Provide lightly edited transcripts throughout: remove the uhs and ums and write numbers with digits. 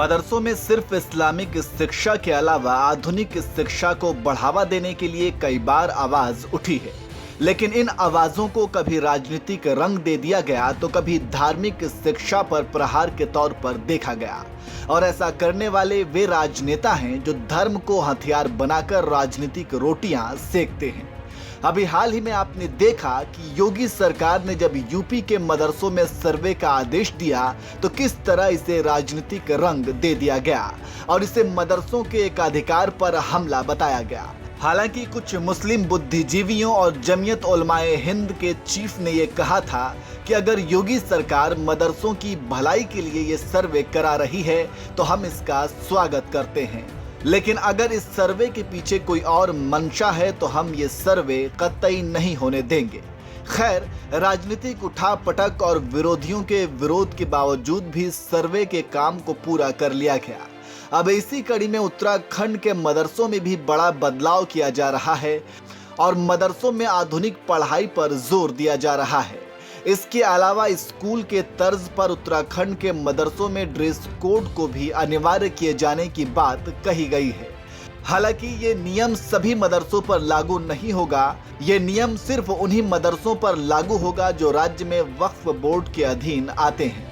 मदरसों में सिर्फ इस्लामिक शिक्षा के अलावा आधुनिक शिक्षा को बढ़ावा देने के लिए कई बार आवाज उठी है, लेकिन इन आवाजों को कभी राजनीतिक रंग दे दिया गया तो कभी धार्मिक शिक्षा पर प्रहार के तौर पर देखा गया। और ऐसा करने वाले वे राजनेता हैं जो धर्म को हथियार बनाकर राजनीतिक रोटियां सेकते हैं। अभी हाल ही में आपने देखा कि योगी सरकार ने जब यूपी के मदरसों में सर्वे का आदेश दिया तो किस तरह इसे राजनीतिक रंग दे दिया गया और इसे मदरसों के एक अधिकार पर हमला बताया गया। हालांकि कुछ मुस्लिम बुद्धिजीवियों और जमीयत उलमाए हिंद के चीफ ने यह कहा था कि अगर योगी सरकार मदरसों की भलाई के लिए ये सर्वे करा रही है तो हम इसका स्वागत करते हैं, लेकिन अगर इस सर्वे के पीछे कोई और मंशा है तो हम ये सर्वे कतई नहीं होने देंगे। खैर, राजनीतिक उठापटक और विरोधियों के विरोध के बावजूद भी सर्वे के काम को पूरा कर लिया गया। अब इसी कड़ी में उत्तराखंड के मदरसों में भी बड़ा बदलाव किया जा रहा है और मदरसों में आधुनिक पढ़ाई पर जोर दिया जा रहा है। इसके अलावा स्कूल के तर्ज पर उत्तराखंड के मदरसों में ड्रेस कोड को भी अनिवार्य किए जाने की बात कही गई है। हालांकि ये नियम सभी मदरसों पर लागू नहीं होगा। ये नियम सिर्फ उन्हीं मदरसों पर लागू होगा जो राज्य में वक्फ बोर्ड के अधीन आते हैं।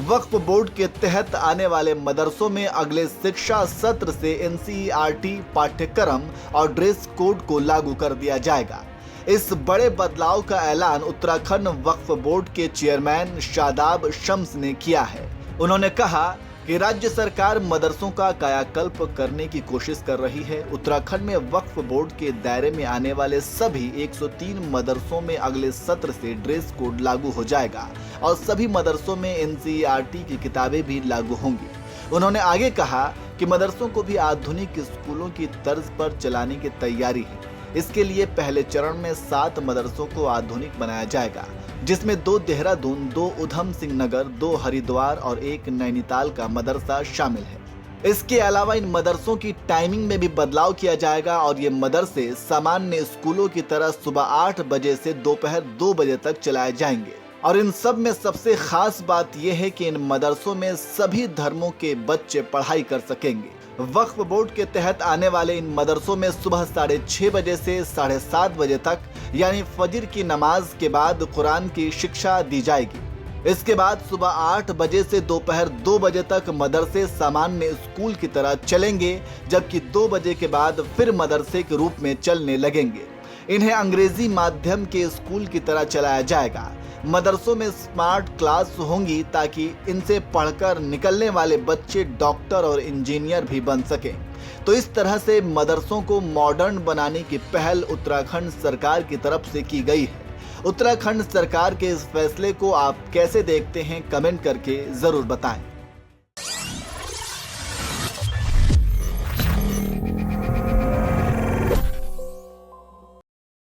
वक्फ बोर्ड के तहत आने वाले मदरसों में अगले शिक्षा सत्र से NCERT पाठ्यक्रम और ड्रेस कोड को लागू कर दिया जाएगा। इस बड़े बदलाव का ऐलान उत्तराखंड वक्फ बोर्ड के चेयरमैन शादाब शम्स ने किया है। उन्होंने कहा कि राज्य सरकार मदरसों का कायाकल्प करने की कोशिश कर रही है। उत्तराखंड में वक्फ बोर्ड के दायरे में आने वाले सभी 103 मदरसों में अगले सत्र से ड्रेस कोड लागू हो जाएगा और सभी मदरसों में NCERT की किताबें भी लागू होंगी। उन्होंने आगे कहा कि मदरसों को भी आधुनिक स्कूलों की तर्ज पर चलाने की तैयारी है। इसके लिए पहले चरण में 7 मदरसों को आधुनिक बनाया जाएगा, जिसमें 2 देहरादून, 2 उधम सिंह नगर, 2 हरिद्वार और 1 नैनीताल का मदरसा शामिल है। इसके अलावा इन मदरसों की टाइमिंग में भी बदलाव किया जाएगा और ये मदरसे सामान्य स्कूलों की तरह सुबह 8 बजे से दोपहर 2 बजे तक चलाए जाएंगे। और इन सब में सबसे खास बात यह है कि इन मदरसों में सभी धर्मों के बच्चे पढ़ाई कर सकेंगे। वक्फ बोर्ड के तहत आने वाले इन मदरसों में सुबह 6:30 बजे से 7:30 बजे तक यानी फजर की नमाज के बाद कुरान की शिक्षा दी जाएगी। इसके बाद सुबह 8 बजे से दोपहर 2 बजे तक मदरसे सामान्य स्कूल की तरह चलेंगे, जबकि 2 बजे के बाद फिर मदरसे के रूप में चलने लगेंगे। इन्हें अंग्रेजी माध्यम के स्कूल की तरह चलाया जाएगा। मदरसों में स्मार्ट क्लास होंगी ताकि इनसे पढ़कर निकलने वाले बच्चे डॉक्टर और इंजीनियर भी बन सकें। तो इस तरह से मदरसों को मॉडर्न बनाने की पहल उत्तराखंड सरकार की तरफ से की गई है। उत्तराखंड सरकार के इस फैसले को आप कैसे देखते हैं, कमेंट करके जरूर बताएं।